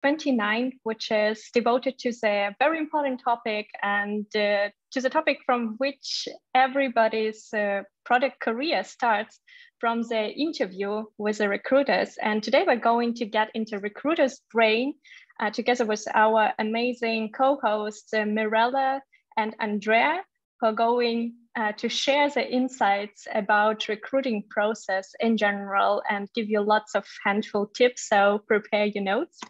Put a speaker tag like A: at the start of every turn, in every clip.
A: 29, which is devoted to the very important topic and to the topic from which everybody's product career starts, from the interview with the recruiters. And today we're going to get into recruiters' brain together with our amazing co-hosts, Mirella and Andrea, who are going to share the insights about recruiting process in general and give you lots of handful tips, so prepare your notes.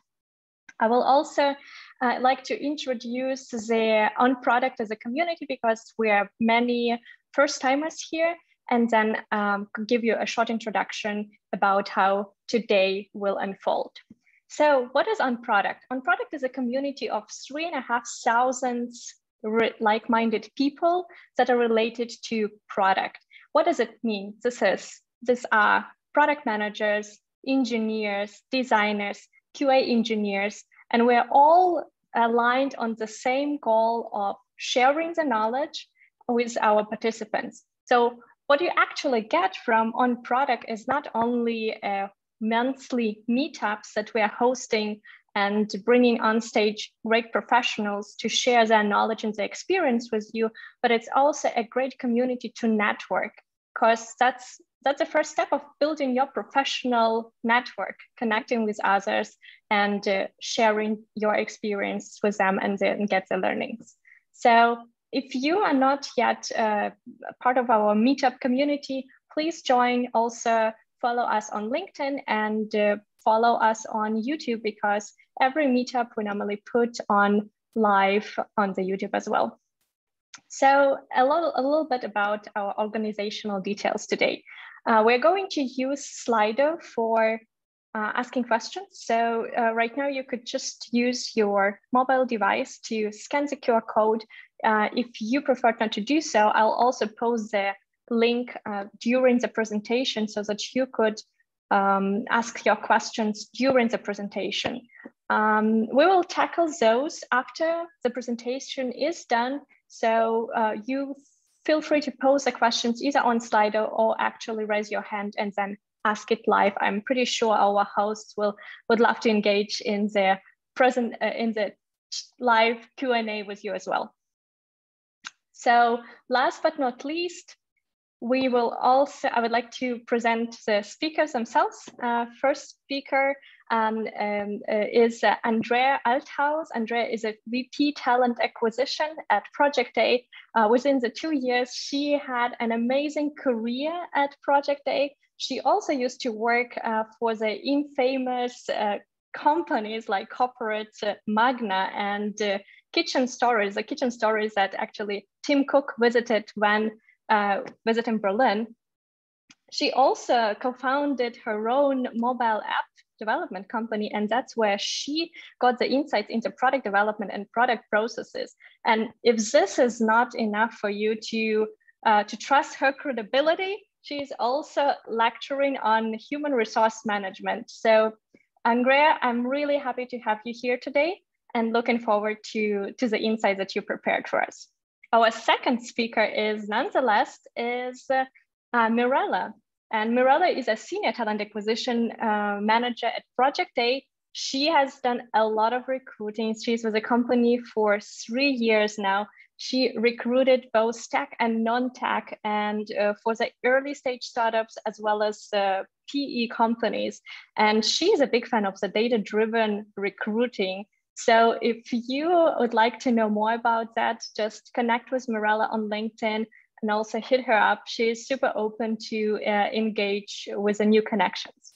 A: I will also like to introduce the OnProduct as a community, because we are many first-timers here, and then give you a short introduction about how today will unfold. So what is OnProduct? OnProduct is a community of 3,500 like-minded people that are related to product. What does it mean? These are product managers, engineers, designers, QA engineers, and we're all aligned on the same goal of sharing the knowledge with our participants. So what you actually get from OnProduct is not only monthly meetups that we are hosting and bringing on stage great professionals to share their knowledge and their experience with you, but it's also a great community to network, because that's the first step of building your professional network, connecting with others and sharing your experience with them and then get the learnings. So if you are not yet part of our meetup community, please join. Also follow us on LinkedIn and follow us on YouTube, because every meetup we normally put on live on the YouTube as well. So a little bit about our organizational details today. We're going to use Slido for asking questions. So right now you could just use your mobile device to scan the QR code. If you prefer not to do so, I'll also post the link during the presentation so that you could ask your questions during the presentation. We will tackle those after the presentation is done. So you feel free to post the questions either on Slido or actually raise your hand and then ask it live. I'm pretty sure our hosts would love to engage in the live Q&A with you as well. So last but not least, I would like to present the speakers themselves. First speaker is Andrea Althaus. Andrea is a VP Talent Acquisition at Project A. Within the 2 years, she had an amazing career at Project A. She also used to work for the infamous companies like corporate Magna and Kitchen Stories, the kitchen stories that actually Tim Cook visited when visiting Berlin. She also co-founded her own mobile app development company, and that's where she got the insights into product development and product processes. And if this is not enough for you to trust her credibility, she's also lecturing on human resource management. So Andrea, I'm really happy to have you here today and looking forward to the insights that you prepared for us. Our second speaker is Mirella. And Mirella is a senior talent acquisition manager at Project A. She has done a lot of recruiting. She's with the company for 3 years now. She recruited both tech and non-tech, and for the early stage startups as well as PE companies. And she's a big fan of the data-driven recruiting. So if you would like to know more about that, just connect with Mirella on LinkedIn and also hit her up. She's super open to engage with the new connections.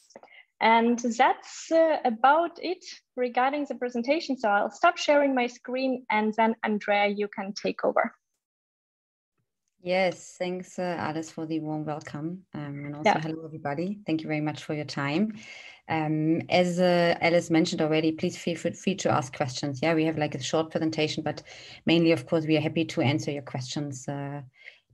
A: And that's about it regarding the presentation. So I'll stop sharing my screen and then Andrea, you can take over.
B: Yes, thanks Alice for the warm welcome. And also hello everybody. Thank you very much for your time. As Alice mentioned already, please feel free to ask questions. Yeah, we have like a short presentation, but mainly of course we are happy to answer your questions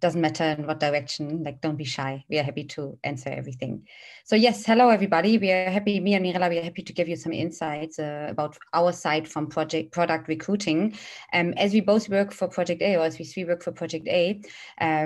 B: doesn't matter in what direction, like don't be shy. We are happy to answer everything. So yes, hello everybody. We are happy, me and Mirella, we are happy to give you some insights about our side from product recruiting. As we both work for Project A, or as we three work for Project A,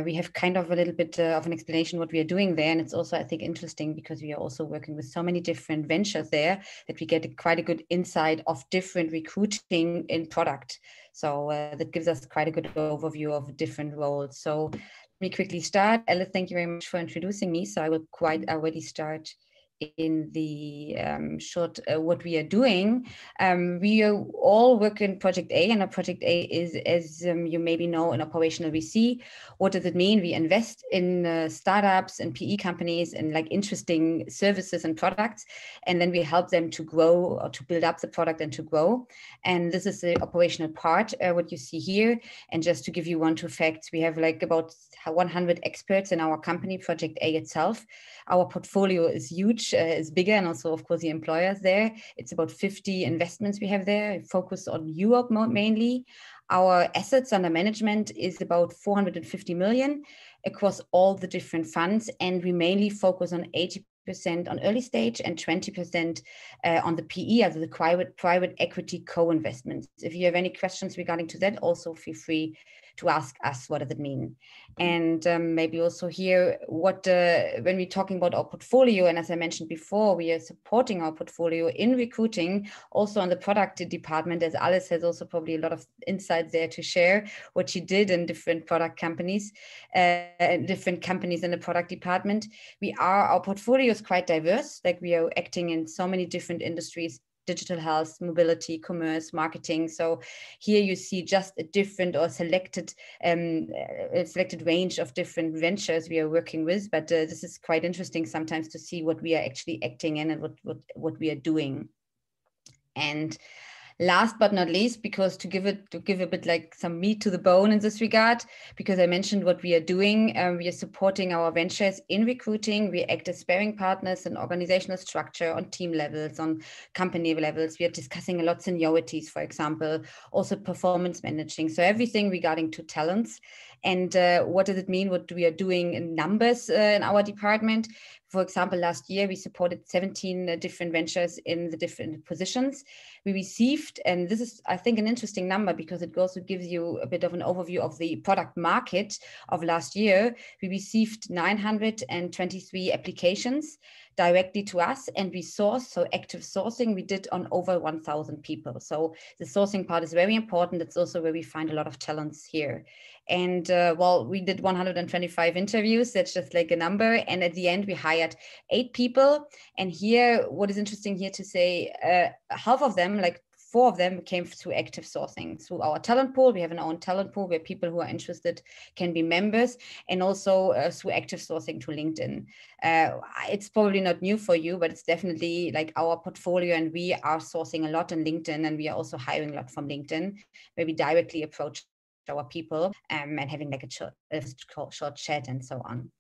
B: we have kind of a little bit of an explanation what we are doing there. And it's also, I think, interesting because we are also working with so many different ventures there that we get quite a good insight of different recruiting in product. So that gives us quite a good overview of different roles. So let me quickly start. Alice, thank you very much for introducing me. So I will quite already start in the short what we are doing. We all work in Project A, and Project A is, as you maybe know, an operational VC. What does it mean? We invest in startups and PE companies and like interesting services and products, and then we help them to grow or to build up the product and to grow. And this is the operational part, what you see here. And just to give you 1-2 facts, we have like about 100 experts in our company, Project A itself. Our portfolio is huge, is bigger, and also, of course, the employers there. It's about 50 investments we have there, focused on Europe mainly. Our assets under management is about 450 million across all the different funds, and we mainly focus on 80% on early stage and 20% on the PE, also the private equity co-investments. If you have any questions regarding to that, also feel free to ask us what does it mean. And maybe also here, what when we're talking about our portfolio, and as I mentioned before, we are supporting our portfolio in recruiting, also on the product department, as Alice has also probably a lot of insights there to share what she did in different product companies, different companies in the product department. Our portfolio is quite diverse, like we are acting in so many different industries: digital health, mobility, commerce, marketing. So here you see just a different or selected range of different ventures we are working with. But this is quite interesting sometimes to see what we are actually acting in and what we are doing. And last but not least, because to give a bit like some meat to the bone in this regard, because I mentioned what we are doing, we are supporting our ventures in recruiting. We act as sparring partners in organizational structure, on team levels, on company levels. We are discussing a lot of seniorities, for example, also performance managing. So everything regarding to talents. And what does it mean? What we are doing in numbers in our department? For example, last year, we supported 17 different ventures in the different positions. We received, and this is, I think, an interesting number because it also gives you a bit of an overview of the product market of last year. We received 923 applications directly to us, and we sourced, so active sourcing we did on over 1,000 people. So the sourcing part is very important. It's also where we find a lot of talents here. And well, we did 125 interviews. That's just like a number. And at the end, we hired 8 people. And here, what is interesting here to say, half of them, like 4 of them, came through active sourcing, through our talent pool. We have an own talent pool where people who are interested can be members, and also through active sourcing to LinkedIn. It's probably not new for you, but it's definitely like our portfolio, and we are sourcing a lot on LinkedIn, and we are also hiring a lot from LinkedIn, where we directly approach our people and having like a short chat and so on.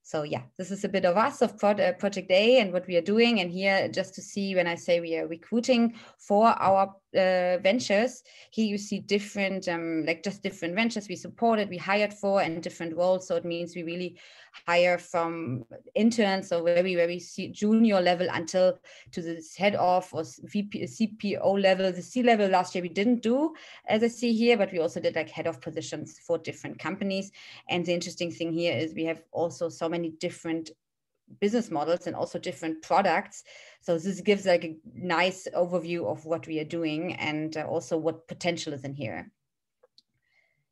B: So yeah, this is a bit of us, of Project A and what we are doing. And here, just to see, when I say we are recruiting for our ventures, here you see different, like just different ventures we supported, we hired for, and different roles. So it means we really hire from interns, so very junior level, until to the head of or VP, CPO level. The C level last year we didn't do, as I see here, but we also did like head of positions for different companies. And the interesting thing here is we have also so many different business models and also different products. So this gives like a nice overview of what we are doing, and also what potential is in here.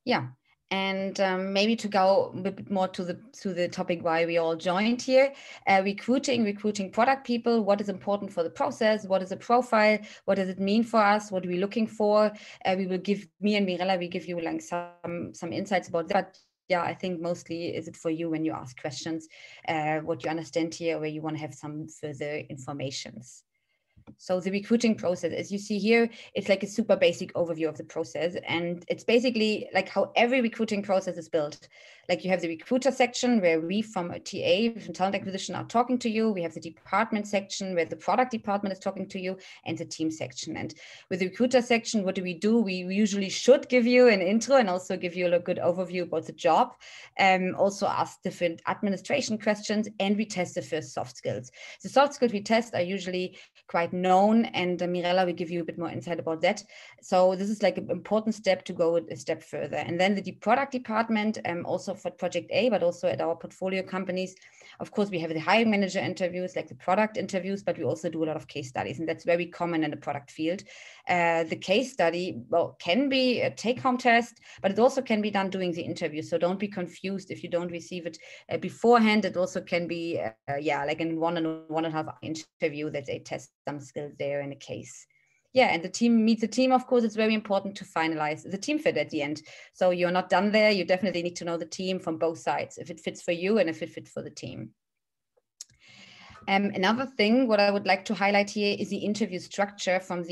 B: Yeah. And maybe to go a bit more to the topic why we all joined here, recruiting product people. What is important for the process? What is a profile? What does it mean for us? What are we looking for? We will give, me and Mirella, we give you like some insights about that. Yeah, I think mostly is it for you when you ask questions, what you understand here, where you want to have some further informations. So the recruiting process, as you see here, it's like a super basic overview of the process. And it's basically like how every recruiting process is built. Like you have the recruiter section where we from a TA, from talent acquisition, are talking to you. We have the department section where the product department is talking to you, and the team section. And with the recruiter section, what do? We usually should give you an intro and also give you a good overview about the job. Also ask different administration questions, and we test the first soft skills. The soft skills we test are usually quite known, and Mirella will give you a bit more insight about that. So this is like an important step to go a step further. And then the product department, also for Project A, but also at our portfolio companies, of course, we have the hiring manager interviews, like the product interviews, but we also do a lot of case studies, and that's very common in the product field. The case study, well, can be a take-home test, but it also can be done during the interview. So don't be confused if you don't receive it beforehand. It also can be, like in one and a half interview that they test some skills there in a case. Yeah, and the team meets the team. Of course, it's very important to finalize the team fit at the end. So you're not done there. You definitely need to know the team from both sides, if it fits for you and if it fits for the team. Another thing, what I would like to highlight here is the interview structure from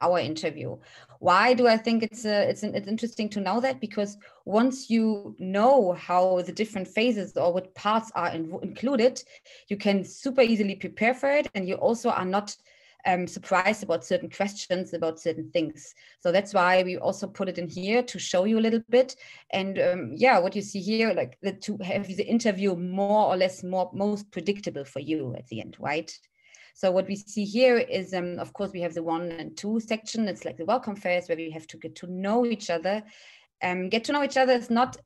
B: our interview. Why do I think it's interesting to know that? Because once you know how the different phases or what parts are included, you can super easily prepare for it, and you also are not surprised about certain questions about certain things. So that's why we also put it in here to show you a little bit. And what you see here, like to have the interview more or less most predictable for you at the end, right? So what we see here is, of course, we have the 1 and 2 section. It's like the welcome phase where we have to get to know each other. Get to know each other is not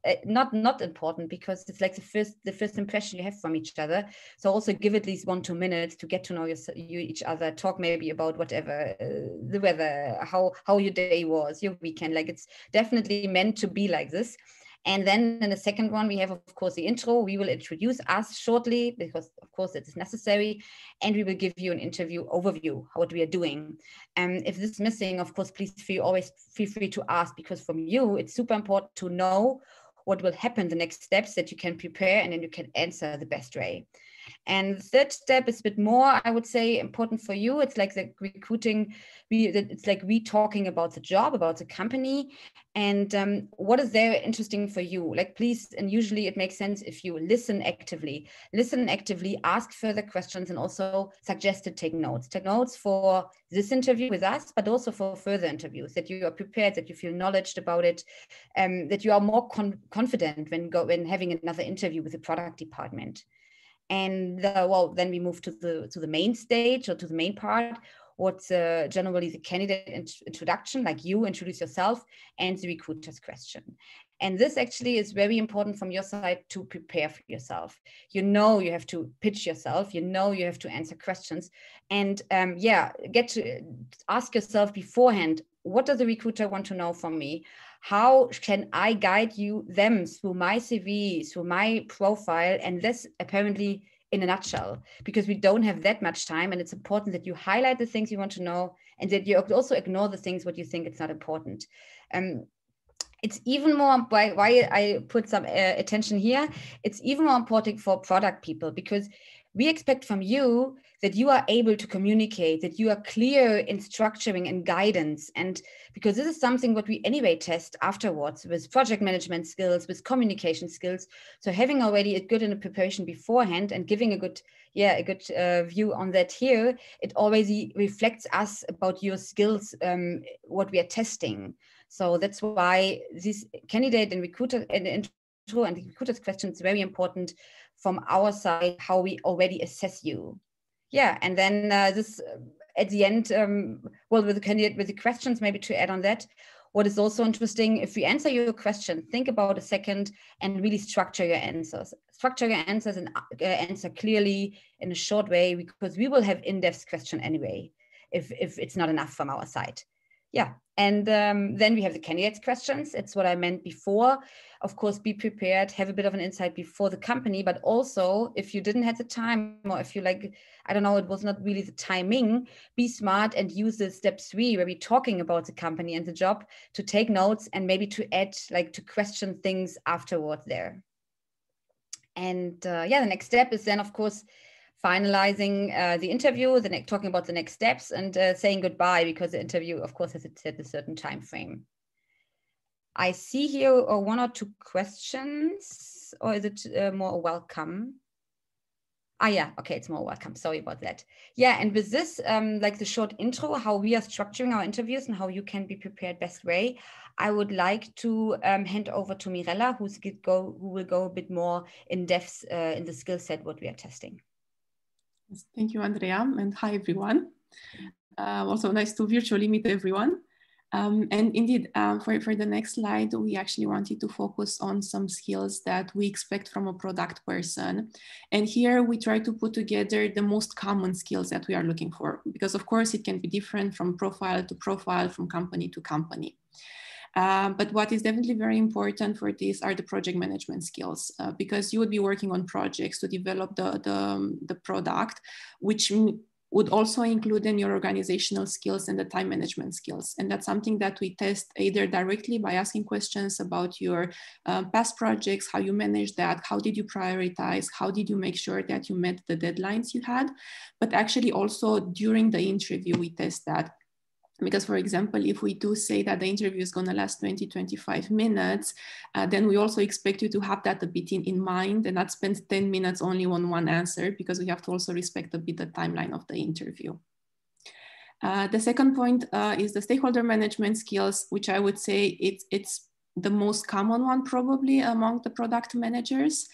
B: important, because it's like the first impression you have from each other. So also give at least 1-2 minutes to get to know each other. Talk maybe about whatever, the weather, how your day was, your weekend. Like it's definitely meant to be like this. And then in the second one, we have, of course, the intro. We will introduce us shortly, because, of course, it is necessary. And we will give you an interview overview, what we are doing. If this is missing, of course, please always feel free to ask, because from you, it's super important to know what will happen, the next steps that you can prepare, and then you can answer the best way. And the third step is a bit more, I would say, important for you. It's like the recruiting. It's like we talking about the job, about the company, and what is there interesting for you. Like, please, and usually it makes sense if you listen actively, ask further questions, and also suggest to take notes. Take notes for this interview with us, but also for further interviews, that you are prepared, that you feel knowledge about it, that you are more confident when having another interview with the product department. And then we move to the main stage, or to the main part. What's generally the candidate introduction, like you introduce yourself, and the recruiter's question. And this actually is very important from your side to prepare for yourself. You know, you have to pitch yourself, you know, you have to answer questions, and get to ask yourself beforehand, what does the recruiter want to know from me? How can I guide them through my CV, through my profile? And this apparently in a nutshell, because we don't have that much time, and it's important that you highlight the things you want to know, and that you also ignore the things what you think it's not important. It's even more, why I put some attention here, it's even more important for product people, because we expect from you that you are able to communicate, that you are clear in structuring and guidance. And because this is something what we anyway test afterwards with project management skills, with communication skills. So having already a good in a preparation beforehand and giving a good view on that here, it already reflects us about your skills, what we are testing. So that's why this candidate and recruiter and intro and the recruiter's question is very important from our side, how we already assess you. Yeah, and then this at the end, with the candidate, with the questions, maybe to add on that, what is also interesting, if we answer your question, think about a second and really structure your answers. Structure your answers and answer clearly in a short way, because we will have in-depth question anyway, if it's not enough from our side. Yeah, and then we have the candidates questions. It's what I meant before. Of course, be prepared, have a bit of an insight before the company, but also if you didn't have the time, or if you I don't know, it was not really the timing, be smart and use the step 3 where we're talking about the company and the job to take notes and maybe to add, to question things afterwards there. And the next step is then, of course, finalizing the interview, talking about the next steps, and saying goodbye, because the interview, of course, has set a certain time frame. I see here one or two questions, or is it more welcome? Ah, yeah, okay, it's more welcome. Sorry about that. Yeah, and with this, like the short intro, how we are structuring our interviews and how you can be prepared best way, I would like to hand over to Mirella, who will go a bit more in depth in the skill set what we are testing.
C: Yes, thank you, Andrea, and hi, everyone. Also nice to virtually meet everyone. And indeed, for the next slide, we actually wanted to focus on some skills that we expect from a product person. And here we try to put together the most common skills that we are looking for, because of course it can be different from profile to profile, from company to company. But what is definitely very important for this are the project management skills, because you would be working on projects to develop the product, which would also include in your organizational skills and the time management skills. And that's something that we test either directly by asking questions about your past projects, how you manage that, how did you prioritize, how did you make sure that you met the deadlines you had, but actually also during the interview we test that. Because, for example, if we do say that the interview is going to last 20-25 minutes, then we also expect you to have that a bit in mind and not spend 10 minutes only on one answer, because we have to also respect a bit the timeline of the interview. The second point is the stakeholder management skills, which I would say it's the most common one probably among the product managers.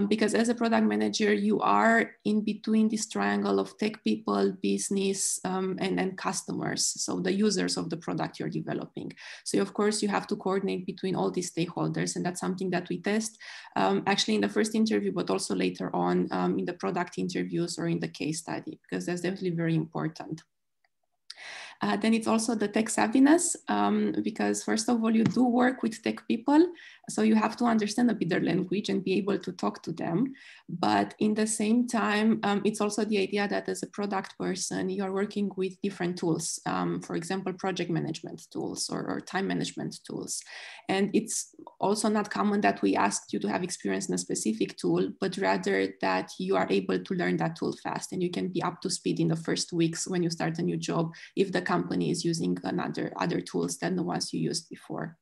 C: Because as a product manager, you are in between this triangle of tech people, business, and customers, so the users of the product you're developing. So of course, you have to coordinate between all these stakeholders, and that's something that we test actually in the first interview, but also later on in the product interviews or in the case study, because that's definitely very important. Then it's also the tech savviness, because first of all, you do work with tech people, so you have to understand a bit their language and be able to talk to them. But in the same time, it's also the idea that as a product person, you're working with different tools, for example, project management tools or time management tools. And it's also not common that we ask you to have experience in a specific tool, but rather that you are able to learn that tool fast and you can be up to speed in the first weeks when you start a new job, if the company is using other tools than the ones you used before.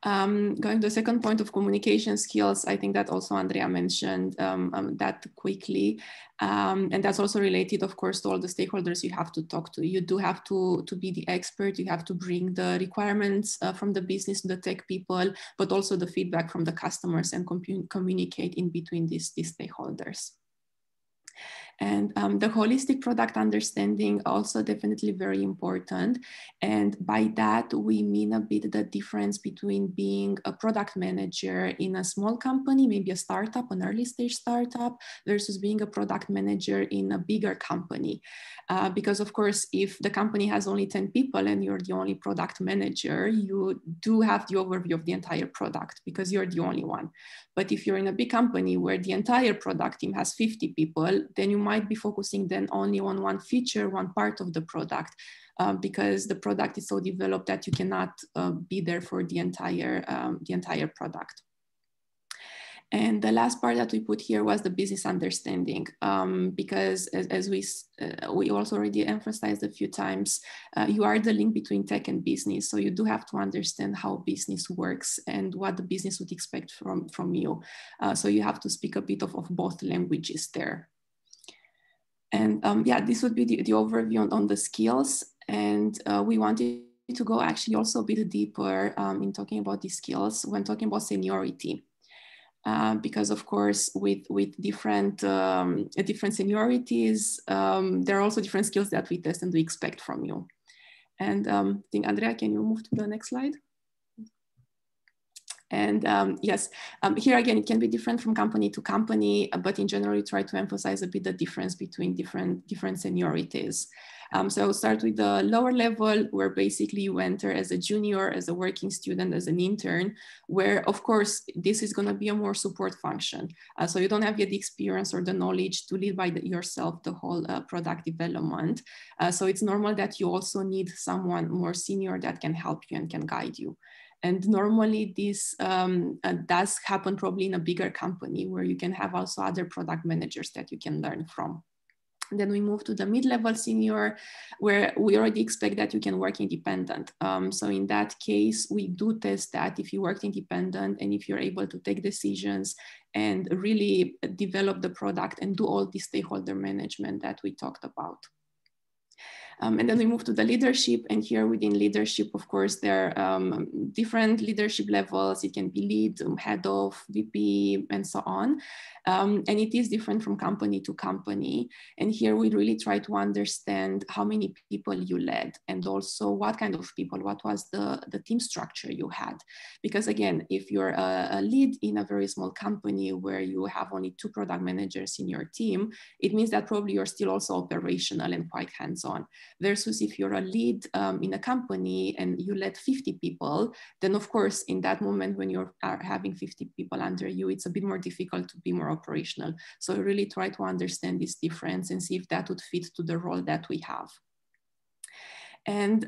C: Going to the second point of communication skills, I think that also Andrea mentioned that quickly. And that's also related, of course, to all the stakeholders you have to talk to. You do have to be the expert. You have to bring the requirements from the business to the tech people, but also the feedback from the customers and communicate in between these stakeholders. And the holistic product understanding also definitely very important. And by that, we mean a bit the difference between being a product manager in a small company, maybe a startup, an early stage startup, versus being a product manager in a bigger company. Because of course, if the company has only 10 people and you're the only product manager, you do have the overview of the entire product because you're the only one. But if you're in a big company where the entire product team has 50 people, then you might be focusing then only on one feature, one part of the product, because the product is so developed that you cannot be there for the entire product. And the last part that we put here was the business understanding, because as we also already emphasized a few times, you are the link between tech and business. So you do have to understand how business works and what the business would expect from you. So you have to speak a bit of both languages there. And yeah, this would be the overview on the skills. And we wanted to go actually also a bit deeper in talking about these skills when talking about seniority. Because of course, with different seniorities, there are also different skills that we test and we expect from you. And I think, Andrea, can you move to the next slide? And yes, here again, it can be different from company to company, but in general, we try to emphasize a bit the difference between different seniorities. So I'll start with the lower level, where basically you enter as a junior, as a working student, as an intern, where of course, this is gonna be a more support function. So you don't have yet the experience or the knowledge to lead by yourself the whole product development. So it's normal that you also need someone more senior that can help you and can guide you. And normally this does happen probably in a bigger company where you can have also other product managers that you can learn from. Then we move to the mid-level senior, where we already expect that you can work independent. So in that case, we do test that if you work independent and if you're able to take decisions and really develop the product and do all the stakeholder management that we talked about. And then we move to the leadership, and here within leadership, of course, there are different leadership levels. It can be lead, head of, VP, and so on. And it is different from company to company. And here we really try to understand how many people you led, and also what kind of people, what was the team structure you had. Because again, if you're a lead in a very small company where you have only 2 product managers in your team, it means that probably you're still also operational and quite hands-on. Versus if you're a lead in a company and you led 50 people, then of course, in that moment when you are having 50 people under you, it's a bit more difficult to be more operational. So really try to understand this difference and see if that would fit to the role that we have. And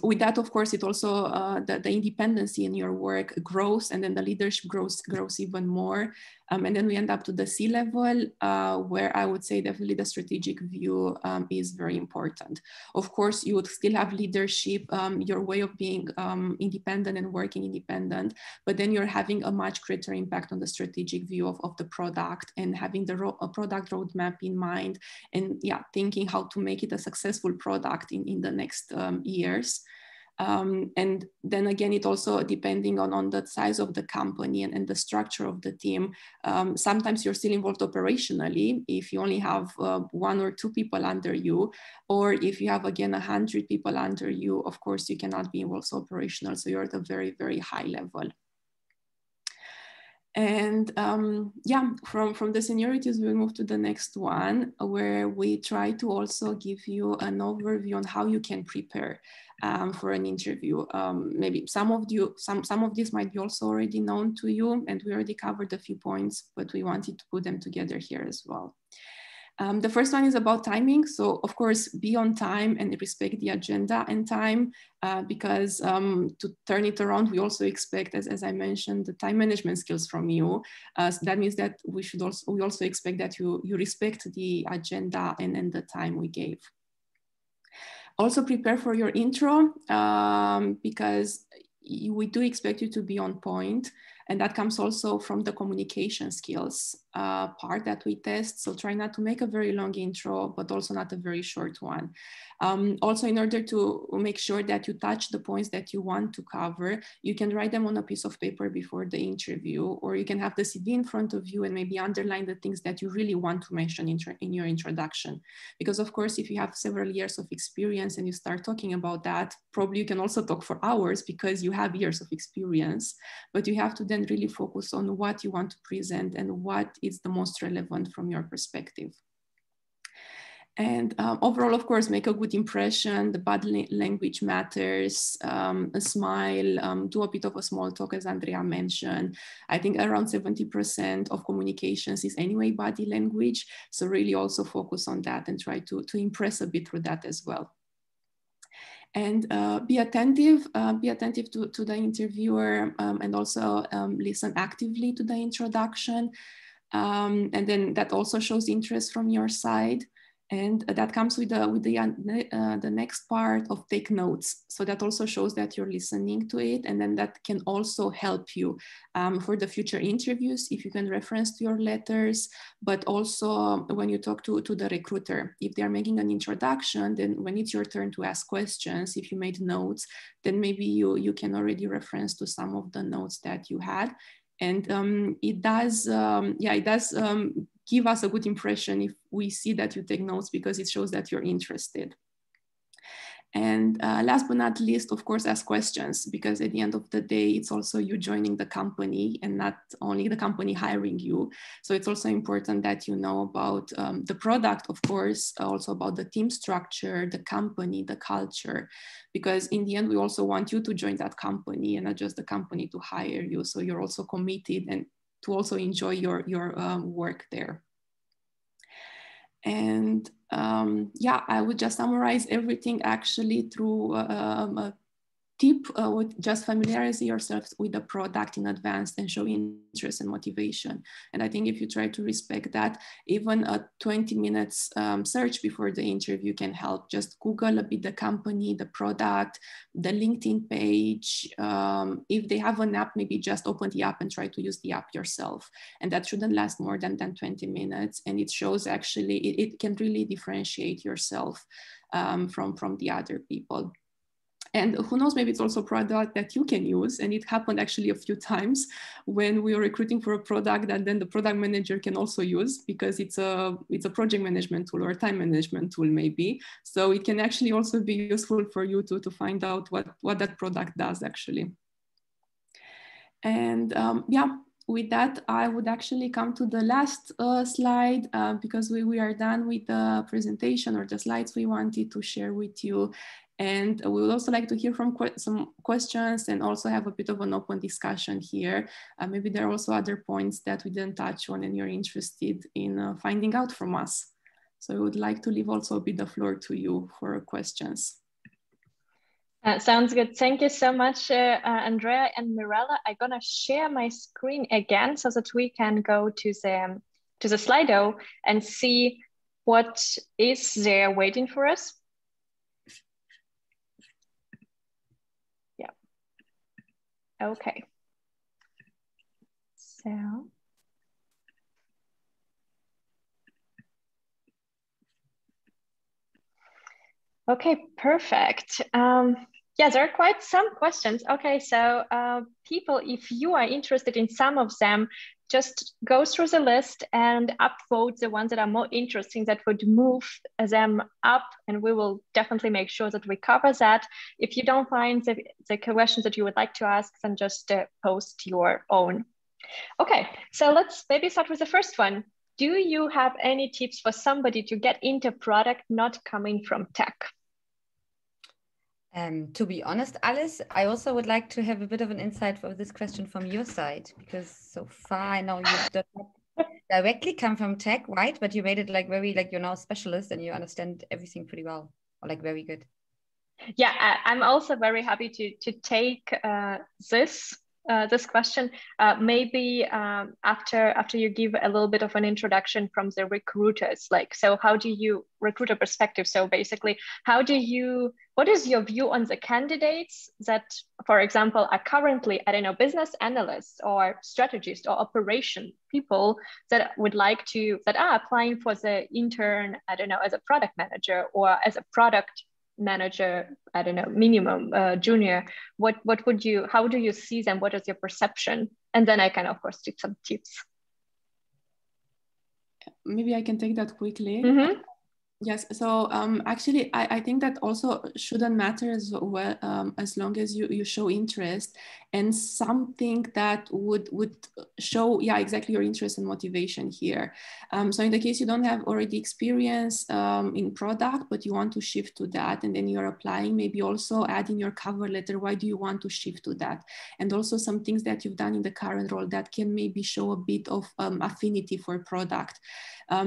C: with that, of course, it also, the independency in your work grows, and then the leadership grows even more. And then we end up to the C-level, where I would say definitely the strategic view is very important. Of course, you would still have leadership, your way of being independent and working independent, but then you're having a much greater impact on the strategic view of the product and having the product roadmap in mind, and yeah, thinking how to make it a successful product in the next years. And then again, it also depending on the size of the company and the structure of the team. Sometimes you're still involved operationally if you only have 1 or 2 people under you, or if you have again 100 people under you, of course you cannot be involved operational, so you're at a very, very high level. And yeah, from the seniorities, we'll move to the next one, where we try to also give you an overview on how you can prepare for an interview. Maybe some of this might be also already known to you, and we already covered a few points, but we wanted to put them together here as well. The first one is about timing. So of course, be on time and respect the agenda and time, because to turn it around, we also expect, as I mentioned, the time management skills from you. So that means that we also expect that you respect the agenda and the time we gave. Also prepare for your intro, because we do expect you to be on point. And that comes also from the communication skills part that we test. So try not to make a very long intro, but also not a very short one. Also, in order to make sure that you touch the points that you want to cover, you can write them on a piece of paper before the interview, or you can have the CV in front of you and maybe underline the things that you really want to mention in your introduction. Because of course, if you have several years of experience and you start talking about that, probably you can also talk for hours because you have years of experience, but you have to then really focus on what you want to present and what is the most relevant from your perspective. And overall, of course, make a good impression. The body language matters. A smile, do a bit of a small talk, as Andrea mentioned. I think around 70% of communications is anyway body language. So really also focus on that and try to impress a bit through that as well. And be attentive to the interviewer, and also listen actively to the introduction. And then that also shows interest from your side. And that comes with the next part of take notes. So that also shows that you're listening to it. And then that can also help you for the future interviews, if you can reference to your letters, but also when you talk to the recruiter. If they're making an introduction, then when it's your turn to ask questions, if you made notes, then maybe you can already reference to some of the notes that you had. And it does give us a good impression if we see that you take notes, because it shows that you're interested. And last but not least, of course, ask questions, because at the end of the day, it's also you joining the company and not only the company hiring you. So it's also important that you know about the product, of course, also about the team structure, the company, the culture, because in the end, we also want you to join that company and not just the company to hire you. So you're also committed and to also enjoy your work there. And yeah, I would just summarize everything actually through tip would just familiarize yourself with the product in advance and show interest and motivation. And I think if you try to respect that, even a 20 minutes search before the interview can help. Just Google a bit the company, the product, the LinkedIn page. If they have an app, maybe just open the app and try to use the app yourself. And that shouldn't last more than 20 minutes. And it shows actually, it can really differentiate yourself from the other people. And who knows, maybe it's also a product that you can use. And it happened actually a few times when we were recruiting for a product that then the product manager can also use, because it's a project management tool or a time management tool maybe. So it can actually also be useful for you to find out what that product does actually. And yeah, with that, I would actually come to the last slide because we are done with the presentation or the slides we wanted to share with you. And we would also like to hear from some questions and also have a bit of an open discussion here. Maybe there are also other points that we didn't touch on and you're interested in finding out from us. So I would like to leave also a bit the floor to you for questions.
A: Sounds good. Thank you so much, Andrea and Mirella. I'm gonna share my screen again so that we can go to the Slido and see what is there waiting for us. Yeah. Okay. So. Okay, perfect. Yeah, there are quite some questions. Okay, so people, if you are interested in some of them, just go through the list and upvote the ones that are more interesting that would move them up, and we will definitely make sure that we cover that. If you don't find the questions that you would like to ask, then just post your own. Okay, so let's maybe start with the first one. Do you have any tips for somebody to get into product not coming from tech?
B: To be honest, Alice, I also would like to have a bit of an insight for this question from your side, because so far I know you don't directly come from tech, right? But you made it like very, like you're now a specialist and you understand everything pretty well, or like very good.
A: Yeah, I'm also very happy to take this question. Maybe after you give a little bit of an introduction from the recruiters, like, so how do you, recruiter perspective, so basically, what is your view on the candidates that, for example, are currently, I don't know, business analysts or strategists or operation people that would like to, that are applying for the intern, I don't know, as a product manager or as a product manager, I don't know, minimum junior, what would you, how do you see them? What is your perception? And then I can of course give some tips.
C: Maybe I can take that quickly.
A: Mm-hmm.
C: Yes, so actually, I think that also shouldn't matter as well, as long as you show interest and something that would show, yeah, exactly your interest and motivation here. So in the case you don't have already experience in product, but you want to shift to that, and then you're applying, maybe also add in your cover letter, why do you want to shift to that? And also some things that you've done in the current role that can maybe show a bit of affinity for product.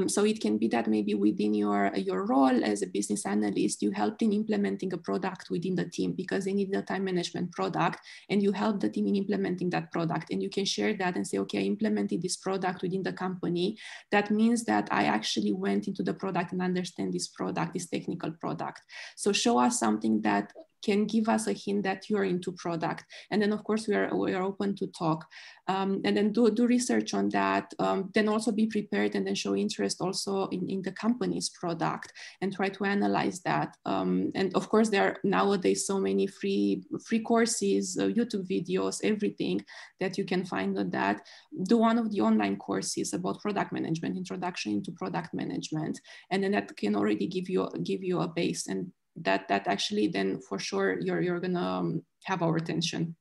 C: So it can be that maybe within your role as a business analyst, you helped in implementing a product within the team because they need a time management product, and you help the team in implementing that product. And you can share that and say, okay, I implemented this product within the company. That means that I actually went into the product and understand this product, this technical product. So show us something that can give us a hint that you're into product. And then of course we are open to talk, and then do research on that, then also be prepared and then show interest also in the company's product and try to analyze that. And of course there are nowadays so many free courses, YouTube videos, everything that you can find on that. Do one of the online courses about product management, introduction into product management, and then that can already give you a base, and that actually then for sure you're gonna have our attention.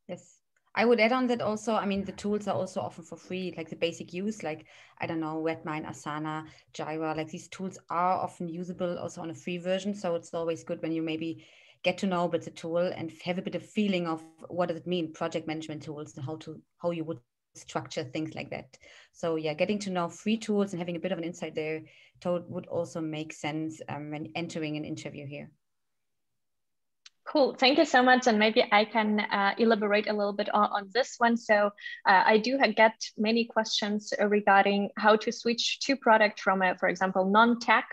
B: Yes, I would add on that also, I mean, the tools are also often for free, like the basic use, like, I don't know, Redmine, Asana, Jira, like these tools are often usable also on a free version. So it's always good when you maybe get to know about the tool and have a bit of feeling of what does it mean, project management tools, and how you would structure things like that. So yeah, getting to know free tools and having a bit of an insight there would also make sense when entering an interview here.
A: Cool, thank you so much. And maybe I can elaborate a little bit on this one. So I do get many questions regarding how to switch to product from a, for example, non-tech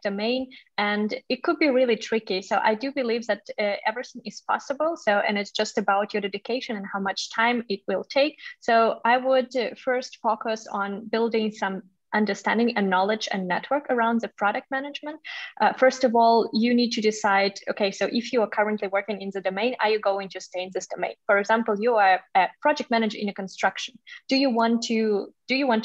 A: domain, and it could be really tricky. So I do believe that everything is possible. So, and it's just about your dedication and how much time it will take. So I would first focus on building some understanding and knowledge and network around the product management. First of all, you need to decide, okay, so if you are currently working in the domain, are you going to stay in this domain? For example, you are a project manager in a construction. Do you want to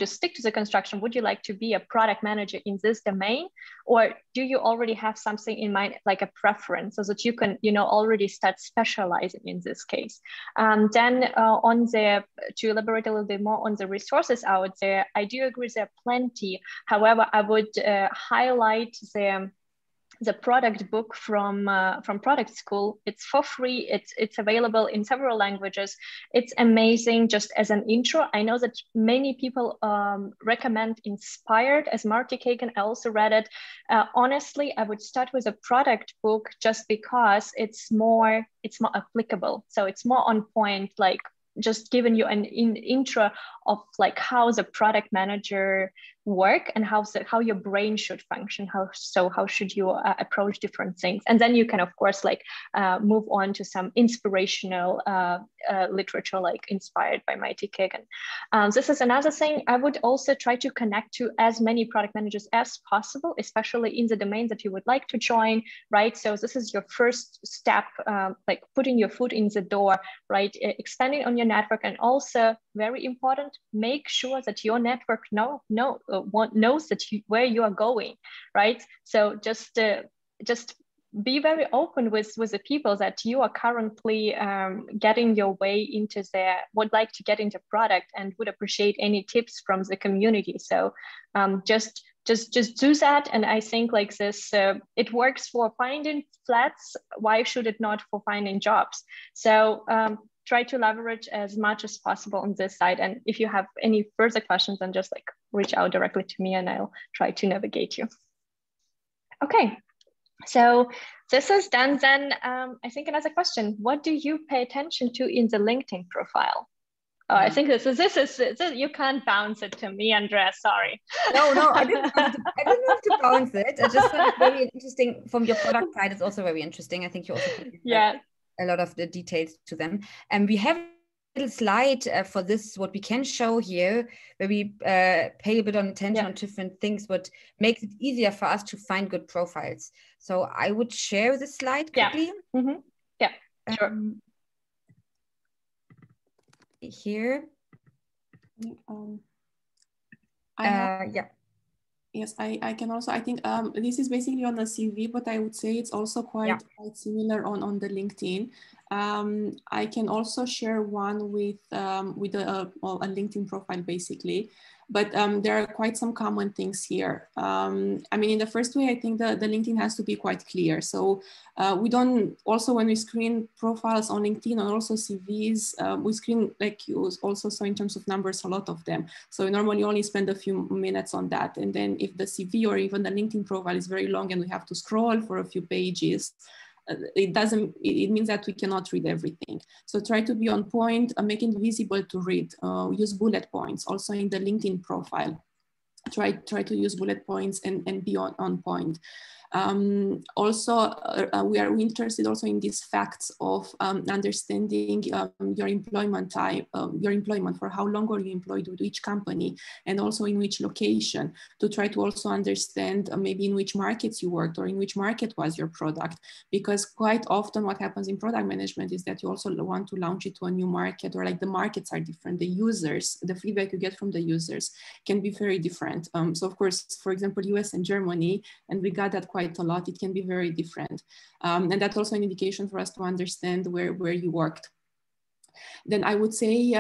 A: stick to the construction? Would you like to be a product manager in this domain? Or do you already have something in mind, like a preference, so that you can, already start specializing in this case? Then to elaborate a little bit more on the resources out there, I do agree there are plenty. However, I would highlight the product book from Product School. It's for free. It's available in several languages. It's amazing just as an intro. I know that many people recommend Inspired as Marty Kagan. I also read it. Honestly, I would start with a product book just because it's more applicable. So it's more on point, like just giving you an intro of like how the product manager work and how your brain should function, how should you approach different things. And then you can, of course, like move on to some inspirational literature, like Inspired by Marty Kagan. This is another thing. I would also try to connect to as many product managers as possible, especially in the domain that you would like to join, right? So this is your first step, like putting your foot in the door, right? Expanding on your network, and also very important, make sure that your network knows that where you are going, right? So just be very open with the people that you are currently getting your way into would like to get into product, and would appreciate any tips from the community. So just do that. And I think like this, it works for finding flats. Why should it not for finding jobs? So try to leverage as much as possible on this side. And if you have any further questions, then just like reach out directly to me and I'll try to navigate you. Okay, so this is done. Then I think another question: what do you pay attention to in the LinkedIn profile? Oh, I think this is you can't bounce it to me, Andrea. Sorry.
B: No, I didn't have to bounce it. I just thought it's very interesting from your product side. It's also very interesting. I think you also put a lot of the details to them. And we have a little slide for this, what we can show here, where we pay a bit of attention on different things, what makes it easier for us to find good profiles. So I would share this slide quickly.
A: Yeah, sure.
B: Here.
C: Yes, I can also, I think this is basically on a CV, but I would say it's also quite similar on the LinkedIn. I can also share one with a LinkedIn profile basically, but there are quite some common things here. I mean, in the first way, I think the LinkedIn has to be quite clear. So we don't, also when we screen profiles on LinkedIn and also CVs, we screen, like you also saw in terms of numbers, a lot of them. So we normally only spend a few minutes on that. And then if the CV or even the LinkedIn profile is very long and we have to scroll for a few pages, it means that we cannot read everything. So try to be on point, make it visible to read, use bullet points also in the LinkedIn profile. Try to use bullet points and be on point. Also, we are interested also in these facts of understanding your employment type, your employment, for how long are you employed with each company, and also in which location, to try to also understand maybe in which markets you worked or in which market was your product. Because quite often what happens in product management is that you also want to launch it to a new market, or like the markets are different. The users, the feedback you get from the users can be very different. So of course, for example, US and Germany, and we got that quite a lot, it can be very different. And that's also an indication for us to understand where you worked. Then I would say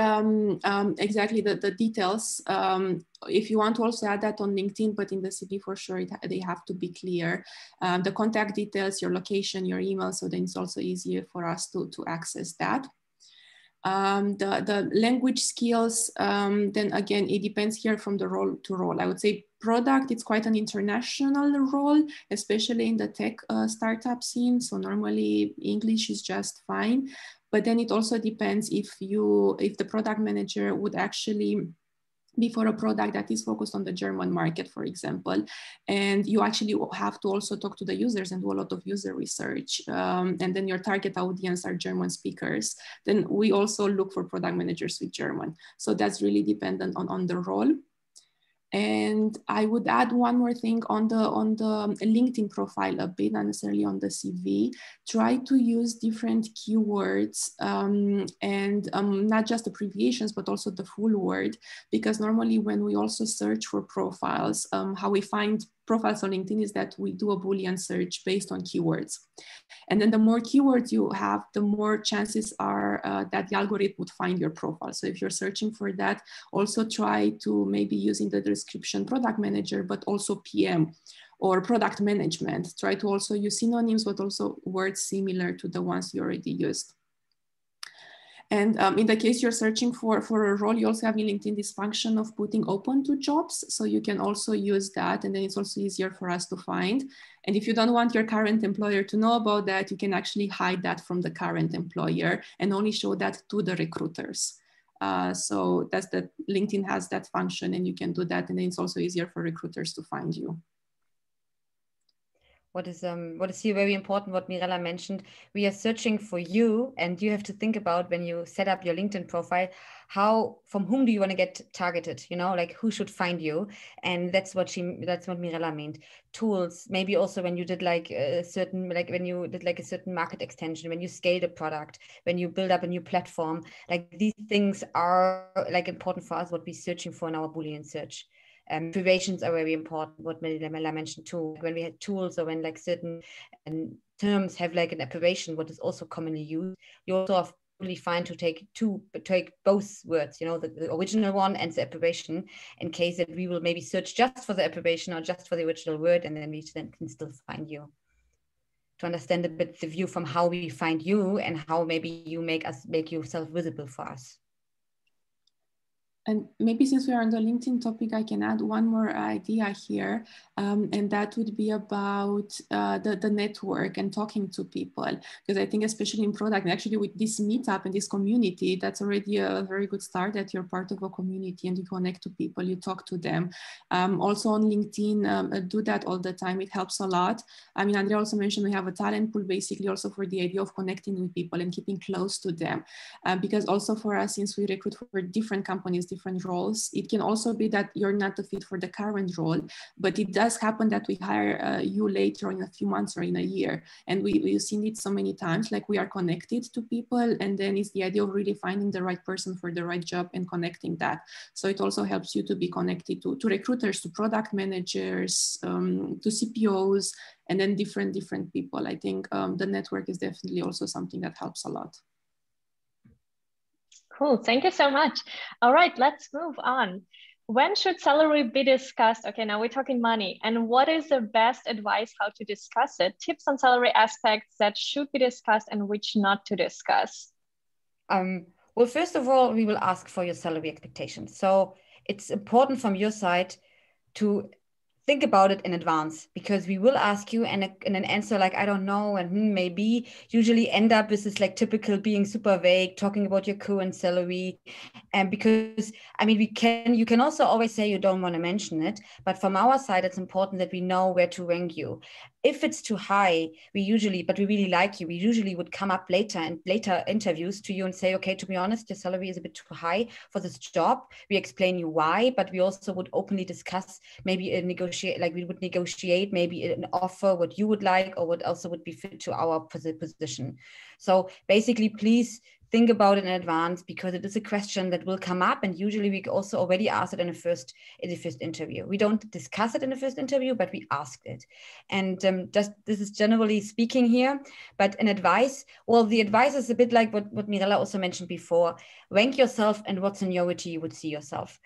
C: exactly the details. If you want to also add that on LinkedIn, but in the CV for sure, they have to be clear. The contact details, your location, your email, so then it's also easier for us to access that. The language skills, then again, it depends here from the role to role. I would say product, it's quite an international role, especially in the tech startup scene. So normally English is just fine. But then it also depends if the product manager would actually be for a product that is focused on the German market, for example, and you actually have to also talk to the users and do a lot of user research, and then your target audience are German speakers, then we also look for product managers with German. So that's really dependent on the role. And I would add one more thing on the LinkedIn profile a bit, not necessarily on the CV. Try to use different keywords and not just abbreviations, but also the full word, because normally when we also search for profiles, how we find profiles on LinkedIn is that we do a Boolean search based on keywords. And then the more keywords you have, the more chances are that the algorithm would find your profile. So if you're searching for that, also try to maybe use in the description product manager, but also PM or product management. Try to also use synonyms, but also words similar to the ones you already used. And in the case you're searching for a role, you also have in LinkedIn this function of putting open to jobs. So you can also use that, and then it's also easier for us to find. And if you don't want your current employer to know about that, you can actually hide that from the current employer and only show that to the recruiters. So that's that LinkedIn has that function, and you can do that. And then it's also easier for recruiters to find you.
B: What is here very important, what Mirella mentioned, we are searching for you, and you have to think about when you set up your LinkedIn profile, from whom do you want to get targeted, you know, like who should find you? And that's what Mirella meant. Tools, maybe also when you did like a certain market extension, when you scale the product, when you build up a new platform, like these things are like important for us, what we're searching for in our Boolean search. Abbreviations are very important, what Mirella mentioned too. When we had tools, or when like certain terms have like an abbreviation, what is also commonly used, you also are really fine to take both words, you know, the original one and the abbreviation, in case that we will maybe search just for the abbreviation or just for the original word, and then we can still find you. To understand a bit the view from how we find you and how maybe you make yourself visible for us.
C: And maybe since we are on the LinkedIn topic, I can add one more idea here, and that would be about the network and talking to people. Because I think especially in product, and actually with this meetup and this community, that's already a very good start, that you're part of a community and you connect to people, you talk to them. Also on LinkedIn, do that all the time. It helps a lot. I mean, Andrea also mentioned we have a talent pool basically also for the idea of connecting with people and keeping close to them. Because also for us, since we recruit for different companies, different roles, it can also be that you're not a fit for the current role, but it does happen that we hire you later in a few months or in a year. And we've seen it so many times, like we are connected to people, and then it's the idea of really finding the right person for the right job and connecting that. So it also helps you to be connected to recruiters, to product managers, to CPOs, and then different people. I think the network is definitely also something that helps a lot.
A: Cool, thank you so much. All right, let's move on. When should salary be discussed? Okay, now we're talking money. And what is the best advice how to discuss it? Tips on salary aspects that should be discussed and which not to discuss?
B: Well, first of all, we will ask for your salary expectations. So it's important from your side to think about it in advance, because we will ask you, and an answer like, I don't know, and maybe usually end up with this like typical being super vague, talking about your current salary. And because, I mean, you can also always say you don't want to mention it, but from our side, it's important that we know where to rank you. If it's too high, but we really like you, we usually would come up later interviews to you and say, okay, to be honest, your salary is a bit too high for this job. We explain you why, but we also would openly discuss maybe we would negotiate maybe an offer, what you would like, or what also would be fit to our position. So basically, please think about it in advance, because it is a question that will come up, and usually we also already asked it in the first interview. We don't discuss it in the first interview, but we asked it. And just this is generally speaking here, but an advice, well, the advice is a bit like what Mirella also mentioned before. Rank yourself and what seniority you would see yourself.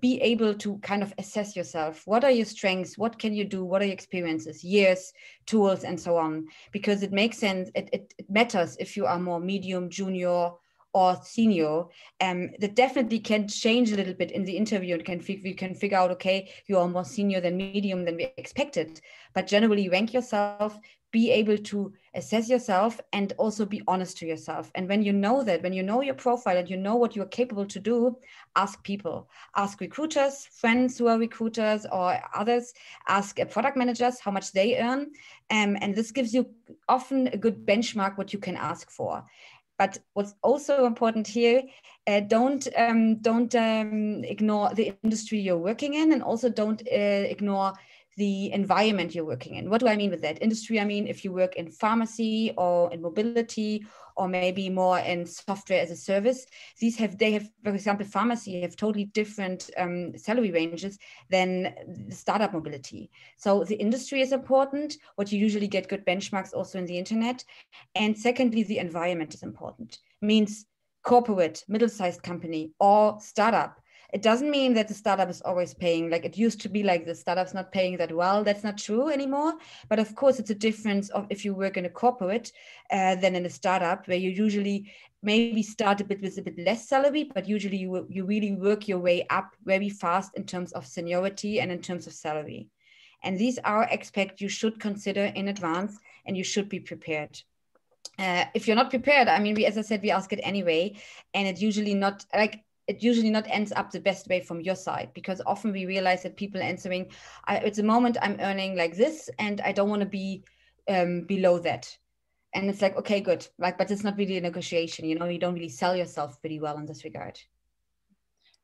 B: Be able to kind of assess yourself. What are your strengths? What can you do? What are your experiences, years, tools, and so on? Because it makes sense. It matters if you are more medium, junior, or senior, that definitely can change a little bit in the interview, and we can figure out, okay, you are more senior than medium than we expected. But generally rank yourself, be able to assess yourself, and also be honest to yourself. And when you know that, when you know your profile and you know what you're capable to do, ask people, ask recruiters, friends who are recruiters or others, ask product managers how much they earn. And this gives you often a good benchmark what you can ask for. But what's also important here, don't ignore the industry you're working in, and also don't ignore the environment you're working in. What do I mean with that? Industry, I mean, if you work in pharmacy or in mobility, or maybe more in software as a service, they have, for example, pharmacy have totally different salary ranges than the startup mobility. So the industry is important, what you usually get good benchmarks also in the internet. And secondly, the environment is important. Means corporate, middle-sized company, or startup. It doesn't mean that the startup is always paying, like it used to be like the startup's not paying that well. That's not true anymore. But of course, it's a difference of if you work in a corporate than in a startup, where you usually maybe start with a bit less salary, but usually you really work your way up very fast in terms of seniority and in terms of salary. And these are aspects you should consider in advance, and you should be prepared. If you're not prepared, I mean, as I said, we ask it anyway, and it usually not ends up the best way from your side, because often we realize that people answering, at the moment I'm earning like this and I don't want to be below that. And it's like, okay, good. Like, but it's not really a negotiation, you don't really sell yourself pretty well in this regard.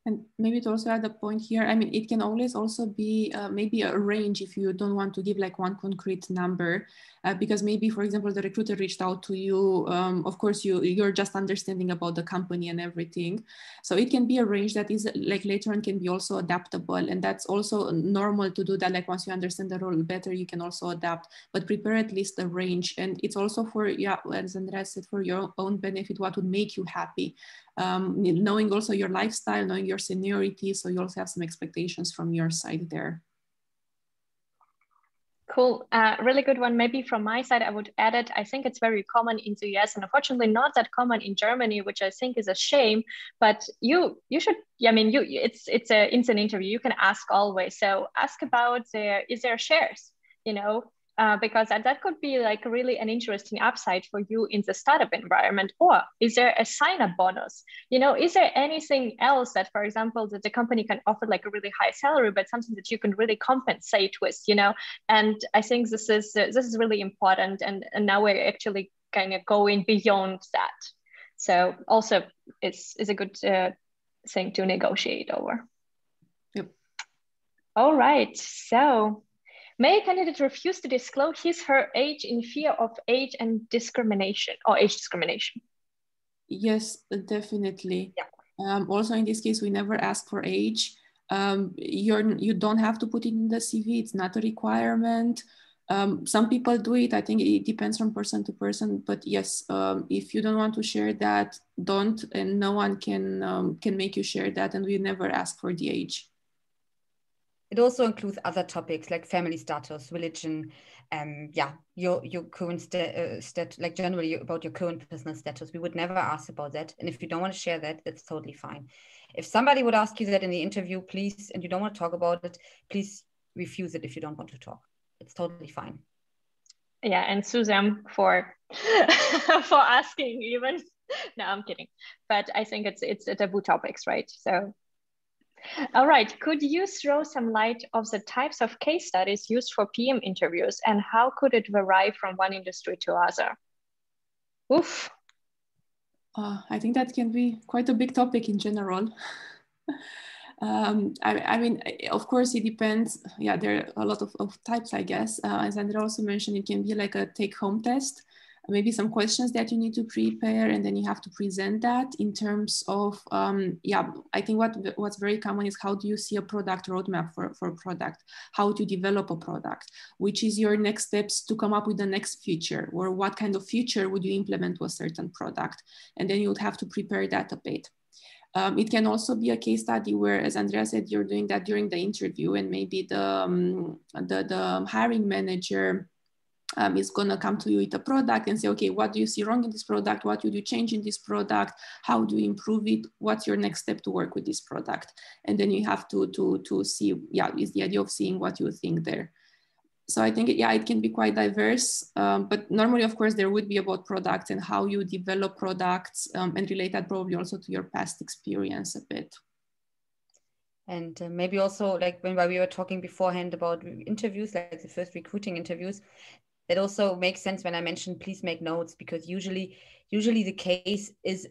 C: And maybe to also add a point here, I mean, it can always also be maybe a range if you don't want to give like one concrete number, because maybe, for example, the recruiter reached out to you. Of course, you're just understanding about the company and everything. So it can be a range that is like later on can be also adaptable. And that's also normal to do that. Like once you understand the role better, you can also adapt, but prepare at least a range. And it's also for, yeah, as Andrea said, for your own benefit, what would make you happy. Knowing also your lifestyle, knowing your seniority, so you also have some expectations from your side there.
A: Cool, really good one. Maybe from my side, I would add it. I think it's very common in the US and unfortunately not that common in Germany, which I think is a shame. But you should, I mean, it's an interview. You can ask always. So ask about is there shares, because that could be like really an interesting upside for you in the startup environment. Or is there a sign-up bonus? Is there anything else that, for example, that the company can offer like a really high salary, but something that you can really compensate with, And I think this is really important. And now we're actually kind of going beyond that. So also it's a good thing to negotiate over.
C: Yep.
A: All right, so may a candidate refuse to disclose his/her age in fear of age and discrimination or age discrimination?
C: Yes, definitely. Yeah. Also in this case, we never ask for age. You don't have to put it in the CV. It's not a requirement. Some people do it. I think it depends from person to person. But yes, if you don't want to share that, don't, and no one can make you share that. And we never ask for the age.
B: It also includes other topics like family status, religion, your current like generally about your current business status. We would never ask about that. And if you don't want to share that, that's totally fine. If somebody would ask you that in the interview, please, and you don't want to talk about it, please refuse it if you don't want to talk. It's totally fine.
A: Yeah, and sue them for for asking even. No, I'm kidding. But I think it's a taboo topics, right? So. All right, could you throw some light of the types of case studies used for PM interviews and how could it vary from one industry to other? Oof.
C: I think that can be quite a big topic in general. I mean, of course, it depends. Yeah, there are a lot of types, I guess. As Andrea also mentioned, it can be like a take-home test. Maybe some questions that you need to prepare, and then you have to present that in terms of, I think what's very common is how do you see a product roadmap for a product? How to develop a product? Which is your next steps to come up with the next feature, or what kind of feature would you implement to a certain product? And then you would have to prepare that a bit. It can also be a case study where, as Andrea said, you're doing that during the interview, and maybe the hiring manager is going to come to you with a product and say, okay, what do you see wrong in this product? What would you change in this product? How do you improve it? What's your next step to work with this product? And then you have to see, yeah, is the idea of seeing what you think there. So I think, yeah, it can be quite diverse, but normally, of course, there would be about products and how you develop products and relate that probably also to your past experience a bit.
B: And maybe also like when we were talking beforehand about interviews, like the first recruiting interviews, that also makes sense when I mentioned please make notes, because usually the case is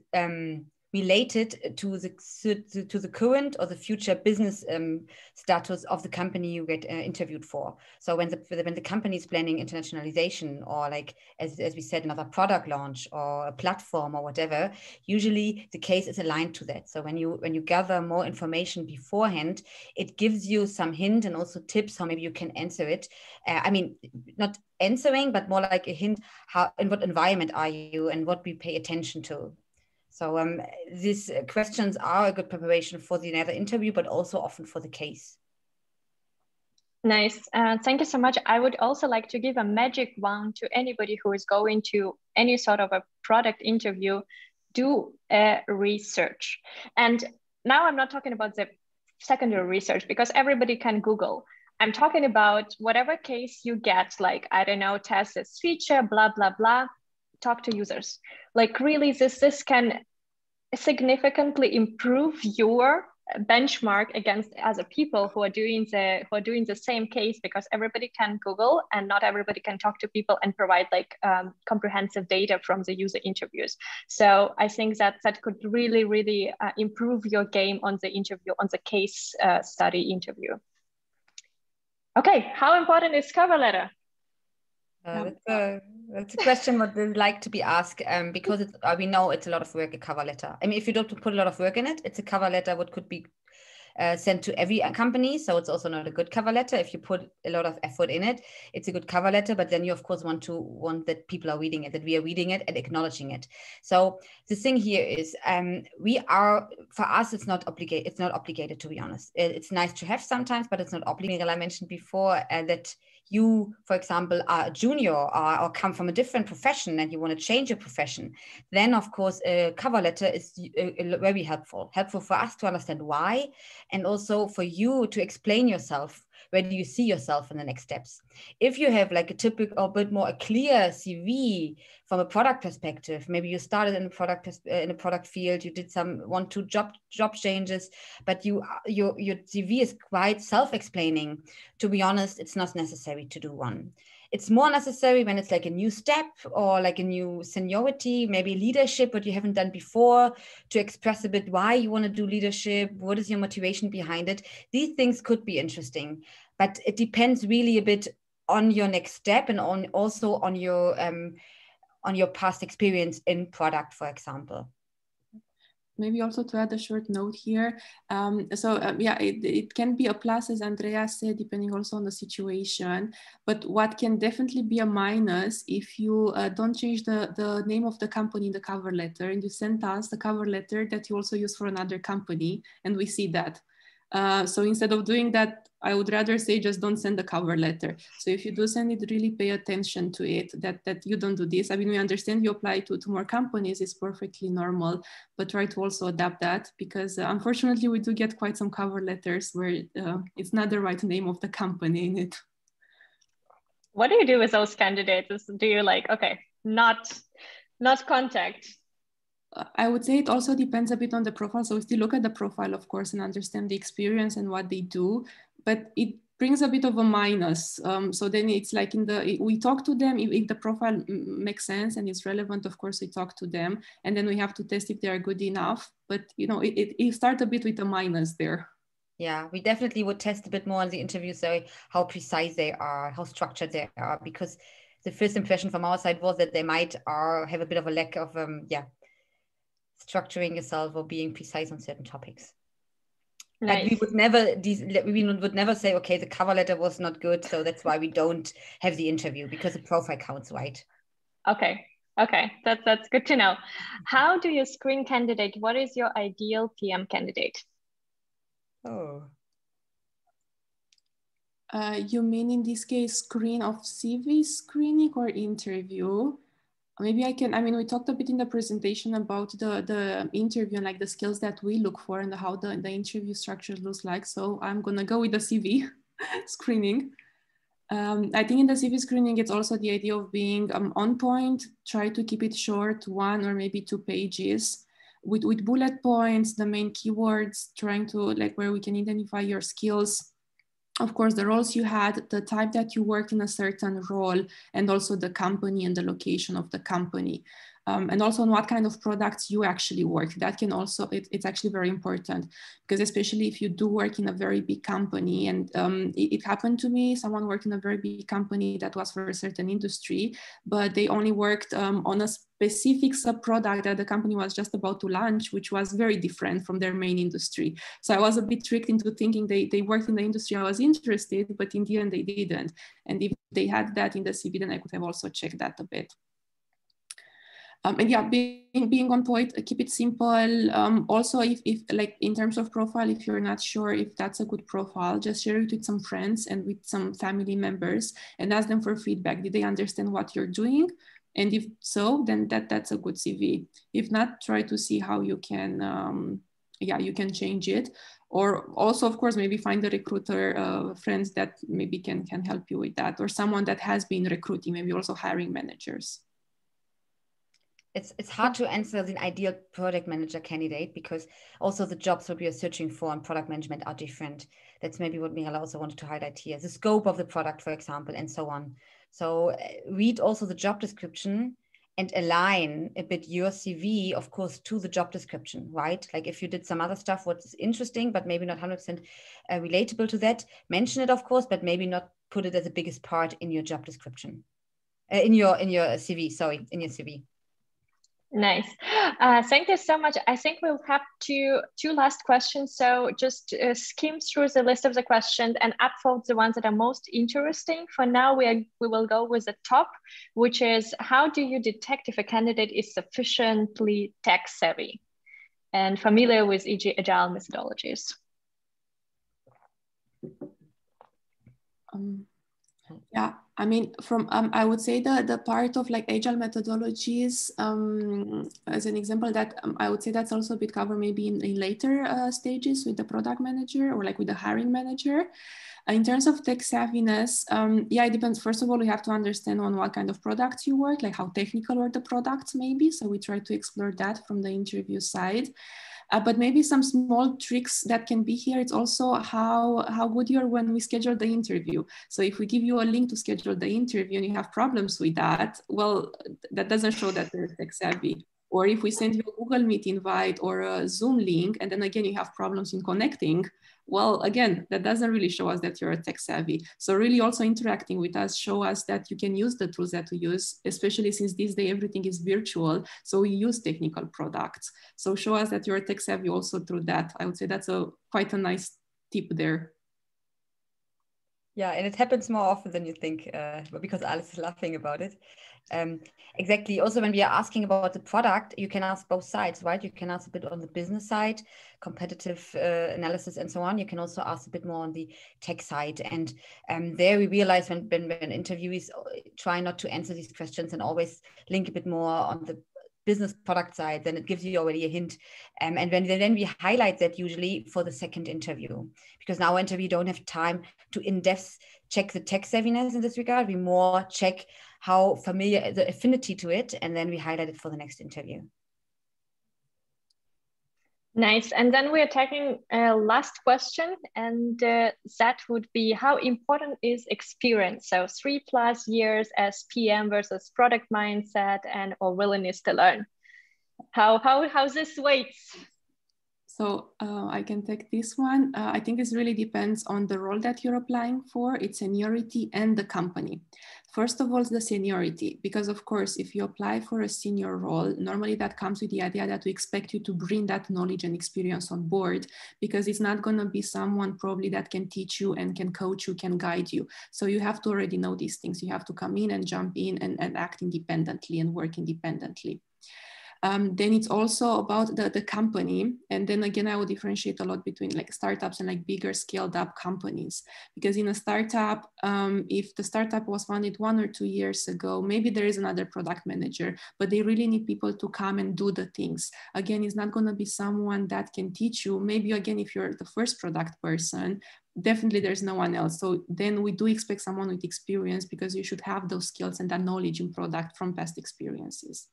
B: related to the current or the future business status of the company you get interviewed for. So when the company is planning internationalization, or like as we said, another product launch or a platform or whatever, usually the case is aligned to that. So when you gather more information beforehand, it gives you some hint and also tips how maybe you can answer it. I mean, not answering, but more like a hint how in what environment are you and what we pay attention to. So these questions are a good preparation for the another interview, but also often for the case.
A: Nice. Thank you so much. I would also like to give a magic wand to anybody who is going to any sort of a product interview. Do a research. And now I'm not talking about the secondary research, because everybody can Google. I'm talking about whatever case you get, like, I don't know, test this feature, blah, blah, blah. Talk to users. Like really this can significantly improve your benchmark against other people who are doing the same case, because everybody can Google and not everybody can talk to people and provide like comprehensive data from the user interviews. So I think that could really improve your game on the interview, on the case study interview. Okay, how important is cover letter?
B: That's a question what they like to be asked, because we know it's a lot of work, a cover letter. I mean, if you don't put a lot of work in it, it's a cover letter what could be sent to every company. So it's also not a good cover letter. If you put a lot of effort in it, it's a good cover letter, but then you of course want that people are reading it, that we are reading it and acknowledging it. So the thing here is for us, it's not obligated, to be honest. It's nice to have sometimes, but it's not obligated. I mentioned before that you, for example, are a junior or come from a different profession and you want to change your profession, then of course a cover letter is very helpful for us to understand why, and also for you to explain yourself. Where do you see yourself in the next steps? If you have like a typical or a bit more a clear CV from a product perspective, maybe you started in a product field, you did some 1-2 job changes, but your CV is quite self-explaining. To be honest, it's not necessary to do one. It's more necessary when it's like a new step or like a new seniority, maybe leadership, what you haven't done before, to express a bit why you want to do leadership, what is your motivation behind it. These things could be interesting, but it depends really a bit on your next step and also on your past experience in product, for example.
C: Maybe also to add a short note here. Yeah, it can be a plus, as Andrea said, depending also on the situation. But what can definitely be a minus if you don't change the name of the company in the cover letter and you send us the cover letter that you also use for another company, and we see that. So instead of doing that, I would rather say just don't send the cover letter. So if you do send it, really pay attention to it, that you don't do this. I mean, we understand you apply to more companies, it's perfectly normal, but try to also adapt that, because unfortunately we do get quite some cover letters where it's not the right name of the company in it.
A: What do you do with those candidates? Do you like, okay, not contact?
C: I would say it also depends a bit on the profile. So we still look at the profile, of course, and understand the experience and what they do, but it brings a bit of a minus. So then it's like we talk to them, if the profile makes sense and is relevant, of course, we talk to them, and then we have to test if they are good enough. But, you know, it starts a bit with a minus there.
B: Yeah, we definitely would test a bit more on the interview, so how precise they are, how structured they are, because the first impression from our side was that they might have a bit of a lack of, structuring yourself or being precise on certain topics. Nice. But we would never say, okay, the cover letter was not good, so that's why we don't have the interview, because the profile counts, right?
A: Okay, that's good to know. How do you screen candidate? What is your ideal PM candidate?
B: Oh.
C: You mean in this case, screen of CV screening or interview? Maybe I can, I mean, we talked a bit in the presentation about the interview and like the skills that we look for and how the interview structure looks like. So I'm gonna go with the CV screening. I think in the CV screening, it's also the idea of being on point, try to keep it short, 1 or maybe 2 pages with bullet points, the main keywords, trying to like where we can identify your skills. Of course, the roles you had, the type that you worked in a certain role, and also the company and the location of the company. And also on what kind of products you actually work. That can also, it's actually very important, because especially if you do work in a very big company, and it happened to me, someone worked in a very big company that was for a certain industry, but they only worked on a specific sub-product that the company was just about to launch, which was very different from their main industry. So I was a bit tricked into thinking they worked in the industry I was interested, but in the end they didn't. And if they had that in the CV, then I could have also checked that a bit. And yeah, being on point, keep it simple. Also, if like in terms of profile, if you're not sure if that's a good profile, just share it with some friends and with some family members and ask them for feedback. Did they understand what you're doing? And if so, then that's a good CV. If not, try to see how you can, you can change it. Or also, of course, maybe find a recruiter, friends that maybe can help you with that, or someone that has been recruiting, maybe also hiring managers.
B: It's hard to answer the ideal product manager candidate, because also the jobs that we are searching for in product management are different. That's maybe what Mirela also wanted to highlight here. The scope of the product, for example, and so on. So read also the job description and align a bit your CV, of course, to the job description, right? Like if you did some other stuff, what's interesting, but maybe not 100% relatable to that, mention it, of course, but maybe not put it as the biggest part in your job description, in your CV, sorry, in your CV.
A: Nice. Thank you so much. I think we'll have two last questions. So just skim through the list of the questions and upvote the ones that are most interesting. For now, we will go with the top, which is, how do you detect if a candidate is sufficiently tech savvy and familiar with Agile methodologies?
C: Yeah, I mean, from I would say the part of like Agile methodologies, as an example, that I would say that's also a bit covered maybe in later stages with the product manager or like with the hiring manager. In terms of tech savviness, yeah, it depends. First of all, we have to understand on what kind of products you work, like how technical are the products maybe. So we try to explore that from the interview side. But maybe some small tricks that can be here. It's also how good you are when we schedule the interview. So if we give you a link to schedule the interview and you have problems with that, well, that doesn't show that you're tech savvy. Or if we send you a Google Meet invite or a Zoom link, and then again, you have problems in connecting, well, again, that doesn't really show us that you're tech savvy. So really also interacting with us, show us that you can use the tools that we use, especially since this day, everything is virtual. So we use technical products. So show us that you're tech savvy also through that. I would say that's quite a nice tip there.
B: Yeah, and it happens more often than you think, because Alice is laughing about it. Exactly. Also, when we are asking about the product, you can ask both sides, right? You can ask a bit on the business side, competitive analysis and so on. You can also ask a bit more on the tech side. And there we realize when interviewees try not to answer these questions and always link a bit more on the business product side, then it gives you already a hint. And then we highlight that usually for the second interview, because in our interview, we don't have time to in-depth check the tech savviness in this regard. We more check how familiar, the affinity to it, and then we highlight it for the next interview.
A: Nice. And then we are taking a last question, and that would be, how important is experience? So 3+ years as PM versus product mindset and or willingness to learn. How this weights?
C: So I can take this one. I think this really depends on the role that you're applying for, its seniority and the company. First of all, the seniority, because of course, if you apply for a senior role, normally that comes with the idea that we expect you to bring that knowledge and experience on board, because it's not going to be someone probably that can teach you and can coach you, can guide you. So you have to already know these things. You have to come in and jump in and act independently and work independently. Then it's also about the company. And then again, I would differentiate a lot between like startups and like bigger scaled up companies. Because in a startup, if the startup was founded 1 or 2 years ago, maybe there is another product manager, but they really need people to come and do the things. Again, it's not going to be someone that can teach you. Maybe again, if you're the first product person, definitely there's no one else. So then we do expect someone with experience, because you should have those skills and that knowledge in product from past experiences.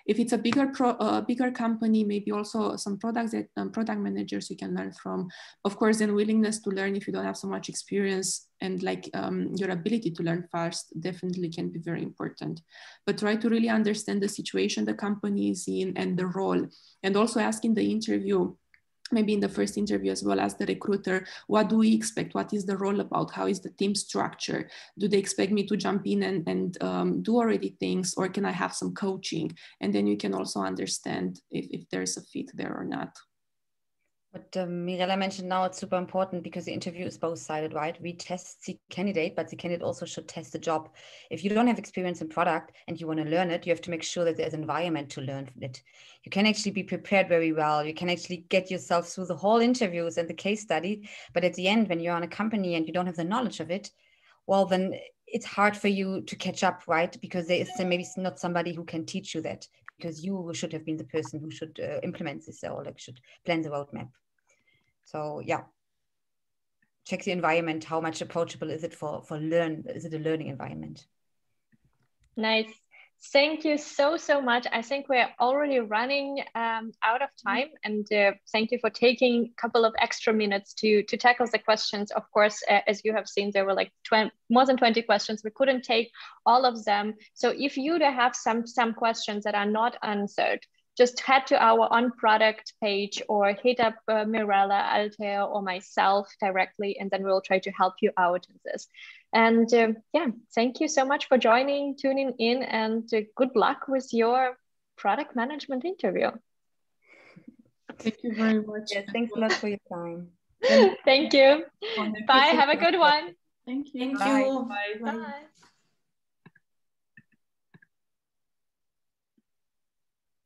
C: If it's a bigger company, maybe also some products that product managers you can learn from. Of course, then willingness to learn if you don't have so much experience, and like your ability to learn fast definitely can be very important. But try to really understand the situation the company is in and the role, and also ask in the interview, maybe in the first interview as well as the recruiter, what do we expect? What is the role about? How is the team structure? Do they expect me to jump in and do already things, or can I have some coaching? And then you can also understand if there's a fit there or not.
B: What Mirella mentioned now, it's super important, because the interview is both-sided, right? We test the candidate, but the candidate also should test the job. If you don't have experience in product and you want to learn it, you have to make sure that there's an environment to learn it. You can actually be prepared very well. You can actually get yourself through the whole interviews and the case study. But at the end, when you're on a company and you don't have the knowledge of it, well, then it's hard for you to catch up, right? Because there is maybe not somebody who can teach you that, because you should have been the person who should implement this, or like should plan the roadmap. So yeah, check the environment. How much approachable is it for learn? Is it a learning environment?
A: Nice. Thank you so much. I think we're already running out of time, and thank you for taking a couple of extra minutes to tackle the questions. Of course, as you have seen, there were like more than 20 questions. We couldn't take all of them. So if you have some questions that are not answered, just head to our OnProduct page or hit up Mirella, Altea, or myself directly, and then we'll try to help you out in this. And yeah, thank you so much for joining, tuning in, and good luck with your product management interview.
C: Thank you very much.
B: Yes, thanks a lot for your time.
A: Thank you. Bye. Have a good one.
C: Thank you.
B: Bye.
C: Bye.
A: Bye.